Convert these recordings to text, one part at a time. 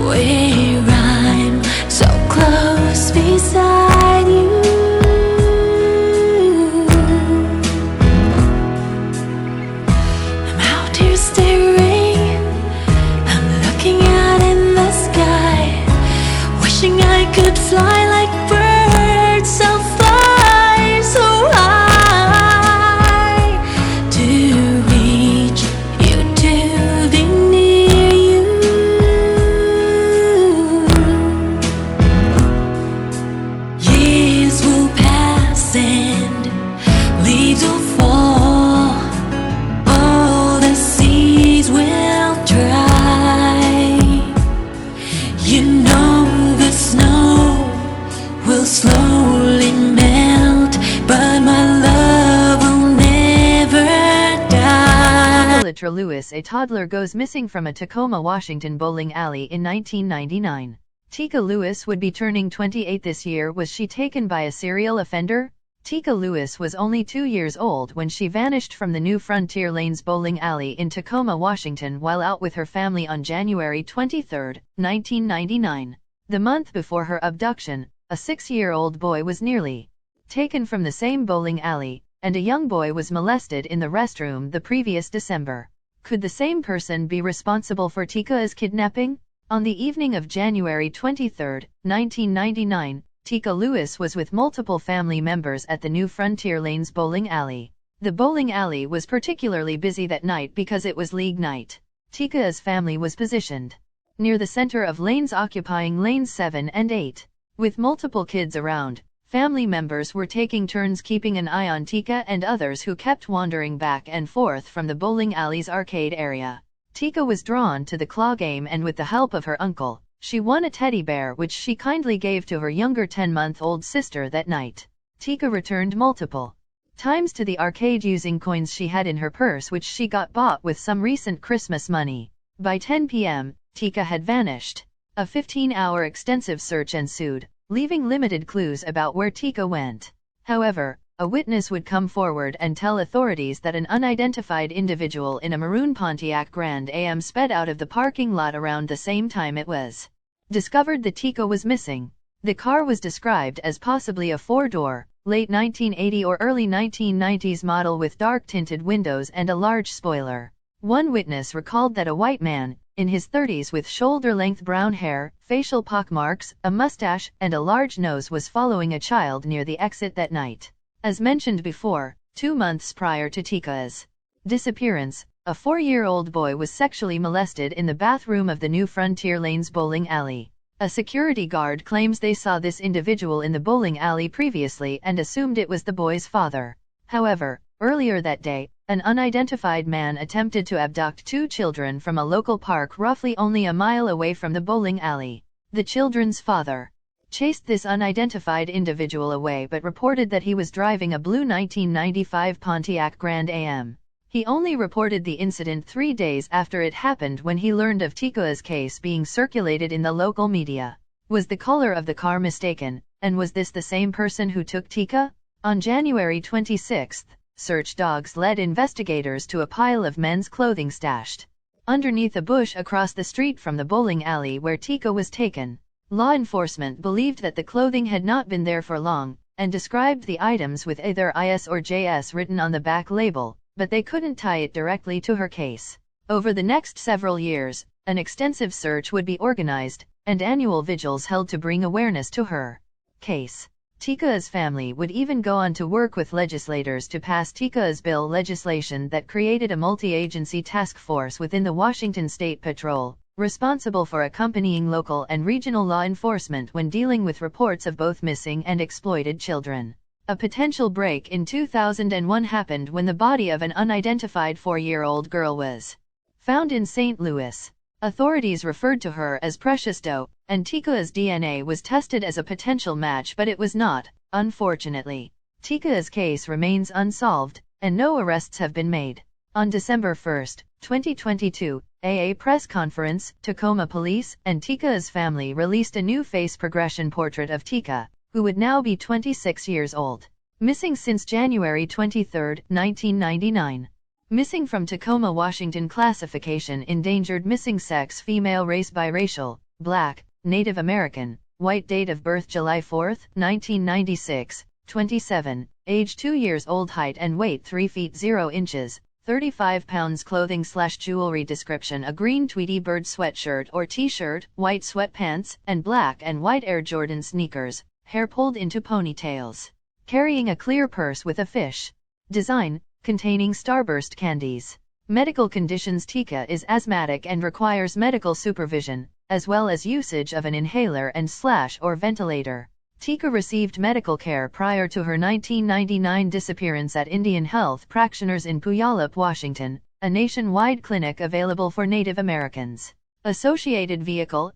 where I'm so close beside you. I'm out here staring, I'm looking out in the sky, wishing I could fly like birds, so fly so high, to reach you, to be near you. Years will pass and leaves will fall, all the seas will dry. You know the snow will slowly melt, but my love will never die. Teekah Lewis, a toddler, goes missing from a Tacoma, Washington bowling alley in 1999. Teekah Lewis would be turning 28 this year. Was she taken by a serial offender? Teekah Lewis was only 2 years old when she vanished from the New Frontier Lanes bowling alley in Tacoma, Washington while out with her family on January 23, 1999. The month before her abduction, a 6-year-old boy was nearly taken from the same bowling alley, and a young boy was molested in the restroom the previous December. Could the same person be responsible for Teekah's kidnapping? On the evening of January 23, 1999, Teekah Lewis was with multiple family members at the New Frontier Lanes bowling alley. The bowling alley was particularly busy that night because it was league night. Teekah's family was positioned near the center of lanes, occupying lanes 7 and 8. With multiple kids around, family members were taking turns keeping an eye on Teekah and others who kept wandering back and forth from the bowling alley's arcade area. Teekah was drawn to the claw game, and with the help of her uncle, she won a teddy bear which she kindly gave to her younger 10-month-old sister that night. Teekah returned multiple times to the arcade using coins she had in her purse, which she got bought with some recent Christmas money. By 10 p.m., Teekah had vanished. A 15-hour extensive search ensued, leaving limited clues about where Teekah went. However, a witness would come forward and tell authorities that an unidentified individual in a maroon Pontiac Grand Am sped out of the parking lot around the same time it was discovered that Teekah was missing. The car was described as possibly a 4-door, late 1980 or early 1990s model with dark tinted windows and a large spoiler. One witness recalled that a white man, in his 30s with shoulder-length brown hair, facial pockmarks, a mustache, and a large nose, was following a child near the exit that night. As mentioned before, 2 months prior to Teekah's disappearance, a 4-year-old boy was sexually molested in the bathroom of the New Frontier Lanes bowling alley. A security guard claims they saw this individual in the bowling alley previously and assumed it was the boy's father. However, earlier that day, an unidentified man attempted to abduct 2 children from a local park roughly only a mile away from the bowling alley. The children's father chased this unidentified individual away but reported that he was driving a blue 1995 Pontiac Grand Am. He only reported the incident 3 days after it happened when he learned of Teekah's case being circulated in the local media. Was the color of the car mistaken, and was this the same person who took Teekah? On January 26, search dogs led investigators to a pile of men's clothing stashed underneath a bush across the street from the bowling alley where Teekah was taken. Law enforcement believed that the clothing had not been there for long, and described the items with either IS or JS written on the back label, but they couldn't tie it directly to her case. Over the next several years, an extensive search would be organized, and annual vigils held to bring awareness to her case. Teekah's family would even go on to work with legislators to pass Teekah's bill legislation that created a multi-agency task force within the Washington State Patrol, responsible for accompanying local and regional law enforcement when dealing with reports of both missing and exploited children. A potential break in 2001 happened when the body of an unidentified 4-year-old girl was found in St. Louis. Authorities referred to her as Precious Doe, and Teekah's DNA was tested as a potential match, but it was not, unfortunately. Teekah's case remains unsolved, and no arrests have been made. On December 1, 2022, a press conference, Tacoma Police and Teekah's family released a new face progression portrait of Teekah, who would now be 26 years old. Missing since January 23, 1999. Missing from Tacoma, Washington. Classification: endangered, missing, sex female, race biracial, black, Native American, white, date of birth July 4, 1996, 27, age 2 years old, height and weight 3 feet 0 inches, 35 pounds, clothing/jewelry description: a green Tweety Bird sweatshirt or t-shirt, white sweatpants, and black and white Air Jordan sneakers, hair pulled into ponytails. Carrying a clear purse with a fish design, containing Starburst candies. Medical conditions: Teekah is asthmatic and requires medical supervision, as well as usage of an inhaler and/or ventilator. Teekah received medical care prior to her 1999 disappearance at Indian Health Practitioners in Puyallup, Washington, a nationwide clinic available for Native Americans. Associated vehicle: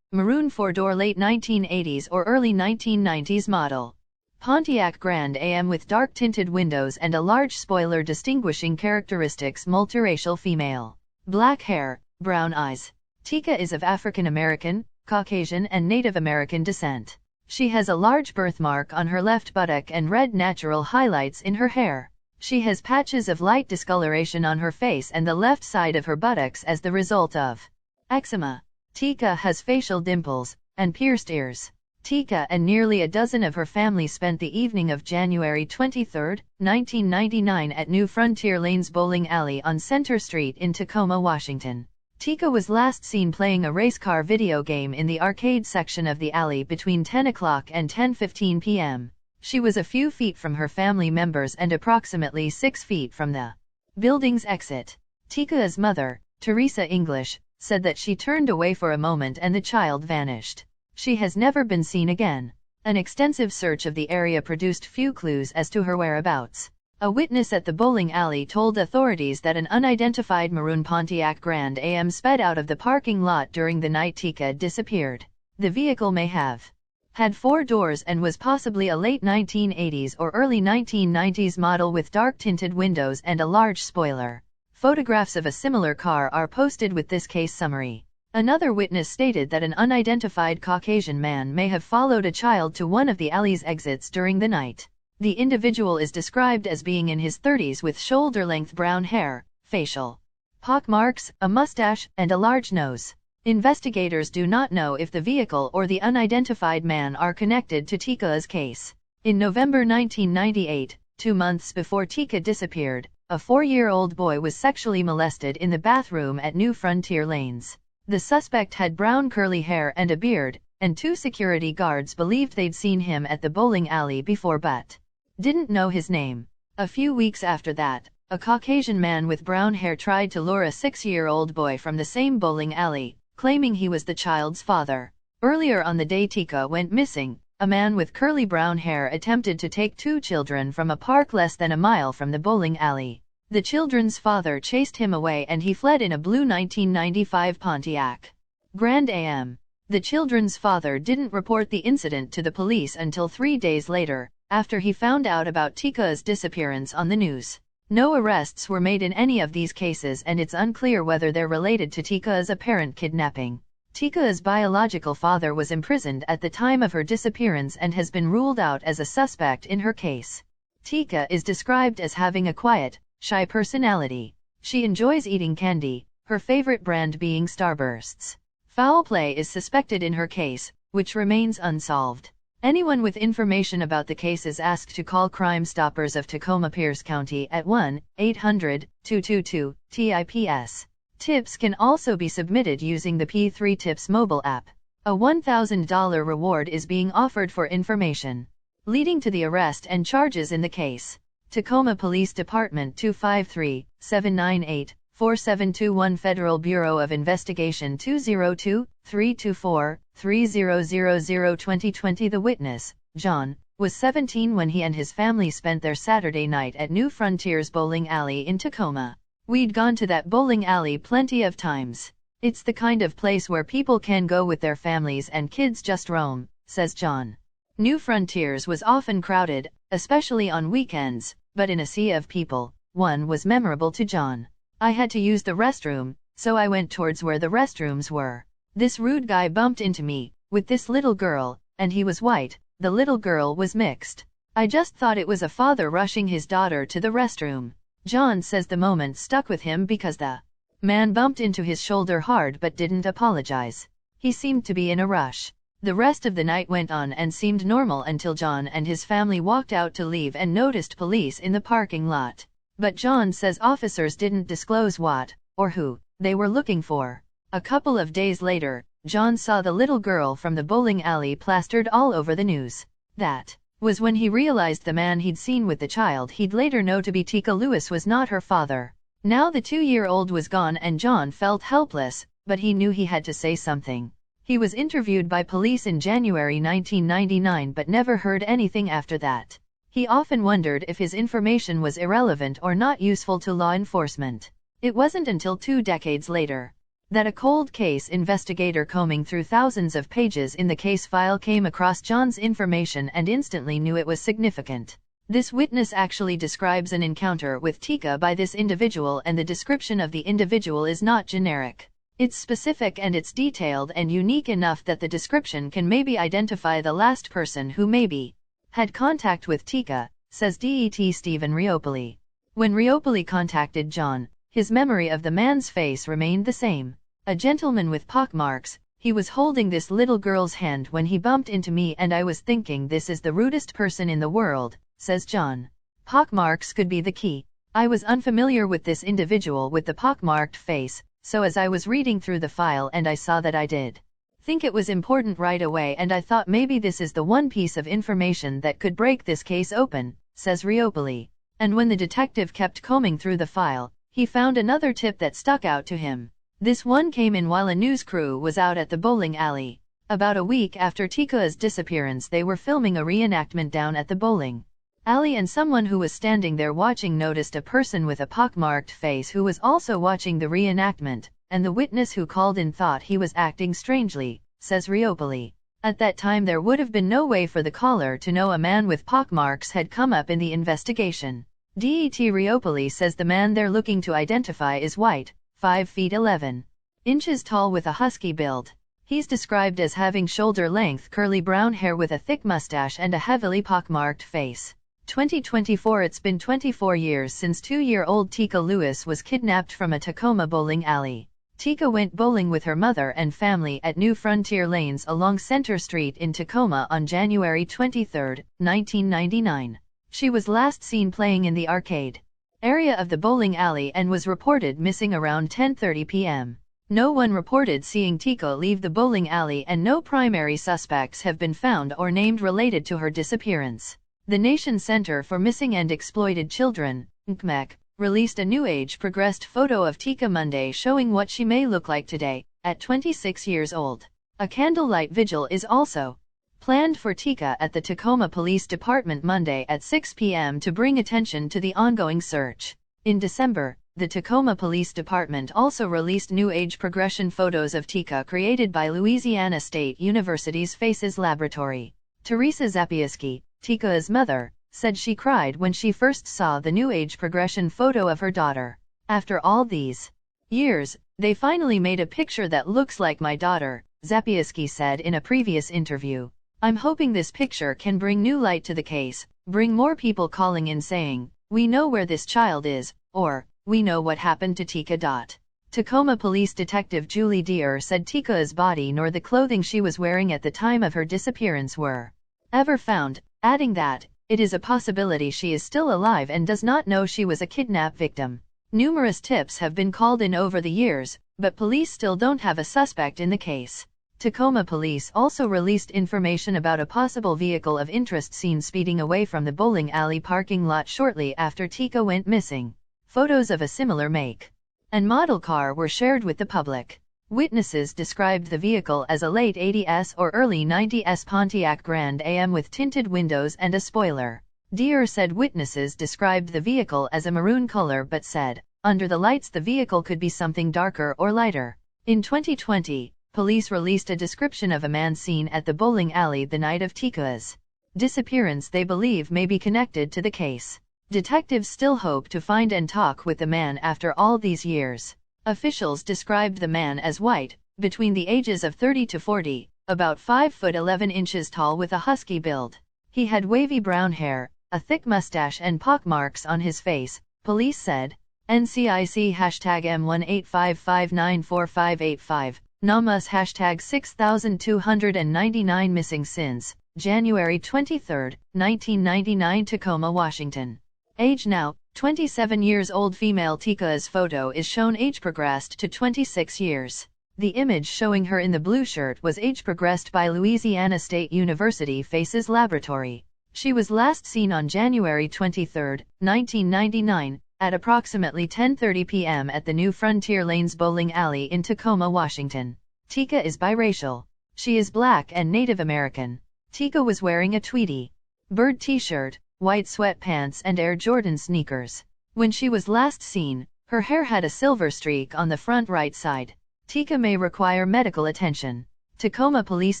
maroon 4-door, late 1980s or early 1990s model. Pontiac Grand AM with dark tinted windows and a large spoiler. Distinguishing characteristics: multiracial female. Black hair, brown eyes. Teekah is of African American, Caucasian and Native American descent. She has a large birthmark on her left buttock and red natural highlights in her hair. She has patches of light discoloration on her face and the left side of her buttocks as the result of eczema. Teekah has facial dimples and pierced ears. Teekah and nearly a dozen of her family spent the evening of January 23, 1999 at New Frontier Lanes Bowling Alley on Center Street in Tacoma, Washington. Teekah was last seen playing a race car video game in the arcade section of the alley between 10 o'clock and 10:15 p.m. She was a few feet from her family members and approximately 6 feet from the building's exit. Teekah's mother, Teresa English, said that she turned away for a moment and the child vanished. She has never been seen again. An extensive search of the area produced few clues as to her whereabouts. A witness at the bowling alley told authorities that an unidentified maroon Pontiac Grand AM sped out of the parking lot during the night Teekah disappeared. The vehicle may have had 4 doors and was possibly a late 1980s or early 1990s model with dark tinted windows and a large spoiler. Photographs of a similar car are posted with this case summary. Another witness stated that an unidentified Caucasian man may have followed a child to one of the alley's exits during the night. The individual is described as being in his 30s with shoulder-length brown hair, facial pock marks, a mustache, and a large nose. Investigators do not know if the vehicle or the unidentified man are connected to Teekah's case. In November 1998, 2 months before Teekah disappeared, a 4-year-old boy was sexually molested in the bathroom at New Frontier Lanes. The suspect had brown curly hair and a beard, and 2 security guards believed they'd seen him at the bowling alley before but didn't know his name. A few weeks after that, a Caucasian man with brown hair tried to lure a 6-year-old boy from the same bowling alley, claiming he was the child's father. Earlier on the day Teekah went missing, a man with curly brown hair attempted to take 2 children from a park less than a mile from the bowling alley. The children's father chased him away and he fled in a blue 1995 Pontiac Grand AM. The children's father didn't report the incident to the police until 3 days later, after he found out about Teekah's disappearance on the news. No arrests were made in any of these cases and it's unclear whether they're related to Teekah's apparent kidnapping. Teekah's biological father was imprisoned at the time of her disappearance and has been ruled out as a suspect in her case. Teekah is described as having a quiet, shy personality. She enjoys eating candy, her favorite brand being Starbursts. Foul play is suspected in her case, which remains unsolved. Anyone with information about the case is asked to call Crime Stoppers of Tacoma Pierce County at 1-800-222-TIPS. Tips can also be submitted using the P3 Tips mobile app. A $1,000 reward is being offered for information leading to the arrest and charges in the case. Tacoma Police Department 253-798-4721 Federal Bureau of Investigation 202-324-3000 2020 The witness, John, was 17 when he and his family spent their Saturday night at New Frontiers Bowling Alley in Tacoma. We'd gone to that bowling alley plenty of times. It's the kind of place where people can go with their families and kids just roam, says John. New Frontiers was often crowded, especially on weekends, but in a sea of people, one was memorable to John. I had to use the restroom, so I went towards where the restrooms were. This rude guy bumped into me, with this little girl, and he was white, the little girl was mixed. I just thought it was a father rushing his daughter to the restroom. John says the moment stuck with him because the man bumped into his shoulder hard but didn't apologize. He seemed to be in a rush. The rest of the night went on and seemed normal until John and his family walked out to leave and noticed police in the parking lot. But John says officers didn't disclose what, or who, they were looking for. A couple of days later, John saw the little girl from the bowling alley plastered all over the news. That was when he realized the man he'd seen with the child he'd later know to be Teekah Lewis was not her father. Now the 2-year-old was gone and John felt helpless, but he knew he had to say something. He was interviewed by police in January 1999 but never heard anything after that. He often wondered if his information was irrelevant or not useful to law enforcement. It wasn't until 2 decades later that a cold case investigator combing through thousands of pages in the case file came across John's information and instantly knew it was significant. This witness actually describes an encounter with Teekah by this individual, and the description of the individual is not generic. It's specific and it's detailed and unique enough that the description can maybe identify the last person who maybe had contact with Teekah, says Det Stephen Riopoli. When Riopoli contacted John, his memory of the man's face remained the same. A gentleman with pockmarks. He was holding this little girl's hand when he bumped into me and I was thinking this is the rudest person in the world, says John. Pockmarks could be the key. I was unfamiliar with this individual with the pockmarked face, so as I was reading through the file and I saw that I did think it was important right away and I thought maybe this is the one piece of information that could break this case open, says Riopoli. And when the detective kept combing through the file, he found another tip that stuck out to him. This one came in while a news crew was out at the bowling alley. About a week after Teekah's disappearance, they were filming a reenactment down at the bowling alley and someone who was standing there watching noticed a person with a pockmarked face who was also watching the reenactment, and the witness who called in thought he was acting strangely, says Riopoli. At that time there would have been no way for the caller to know a man with pockmarks had come up in the investigation. Det Riopoli says the man they're looking to identify is white, 5 feet 11 inches tall with a husky build. He's described as having shoulder-length curly brown hair with a thick mustache and a heavily pockmarked face. 2024. It's been 24 years since 2-year-old Teekah Lewis was kidnapped from a Tacoma bowling alley. Teekah went bowling with her mother and family at New Frontier Lanes along Center Street in Tacoma on January 23, 1999. She was last seen playing in the arcade area of the bowling alley and was reported missing around 10:30 p.m. No one reported seeing Teekah leave the bowling alley and no primary suspects have been found or named related to her disappearance. The Nation Center for Missing and Exploited Children, NCMEC, released a new age-progressed photo of Teekah Monday showing what she may look like today, at 26 years old. A candlelight vigil is also planned for Teekah at the Tacoma Police Department Monday at 6 p.m. to bring attention to the ongoing search. In December, the Tacoma Police Department also released new age progression photos of Teekah created by Louisiana State University's Faces Laboratory. Teresa Zapieski, Teekah's mother, said she cried when she first saw the new age progression photo of her daughter. After all these years, they finally made a picture that looks like my daughter, Zapieski said in a previous interview. I'm hoping this picture can bring new light to the case, bring more people calling in saying, we know where this child is, or, we know what happened to Teekah. Tacoma Police Detective Julie Deere said Teekah's body nor the clothing she was wearing at the time of her disappearance were ever found, adding that, it is a possibility she is still alive and does not know she was a kidnap victim. Numerous tips have been called in over the years, but police still don't have a suspect in the case. Tacoma police also released information about a possible vehicle of interest seen speeding away from the bowling alley parking lot shortly after Teekah went missing. Photos of a similar make and model car were shared with the public. Witnesses described the vehicle as a late 80s or early 90s Pontiac Grand Am with tinted windows and a spoiler. Deere said witnesses described the vehicle as a maroon color but said, under the lights the vehicle could be something darker or lighter. In 2020, police released a description of a man seen at the bowling alley the night of Teekah's disappearance they believe may be connected to the case. Detectives still hope to find and talk with the man after all these years. Officials described the man as white, between the ages of 30 to 40, about 5 foot 11 inches tall with a husky build. He had wavy brown hair, a thick mustache and pockmarks on his face, police said. NCIC #M185594585 Namas hashtag 6299 missing since January 23, 1999 Tacoma, Washington. Age now, 27 years old female Teekah's photo is shown age progressed to 26 years. The image showing her in the blue shirt was age progressed by Louisiana State University Faces Laboratory. She was last seen on January 23, 1999, at approximately 10:30 p.m. at the New Frontier Lanes bowling alley in Tacoma, Washington. Teekah is biracial. She is black and Native American. Teekah was wearing a Tweety bird t-shirt, white sweatpants and Air Jordan sneakers. When she was last seen, her hair had a silver streak on the front right side. Teekah may require medical attention. Tacoma Police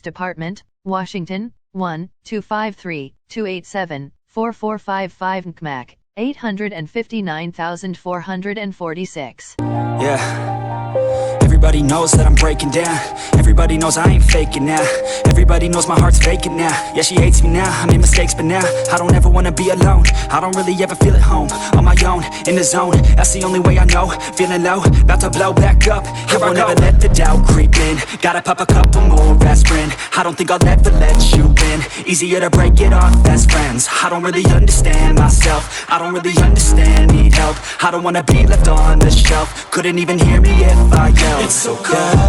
Department, Washington, 1-253-287-4455 NCMAC, 859,446. Yeah. Everybody knows that I'm breaking down. Everybody knows I ain't faking now. Everybody knows my heart's vacant now. Yeah, she hates me now, I made mistakes but now I don't ever wanna be alone. I don't really ever feel at home. On my own, in the zone, that's the only way I know. Feeling low, about to blow back up. I won't ever let the doubt creep in. Gotta pop a couple more aspirin. I don't think I'll ever let you in. Easier to break it off best friends. I don't really understand myself. I don't really understand, need help. I don't wanna be left on the shelf. Couldn't even hear me if I yelled. It's so cold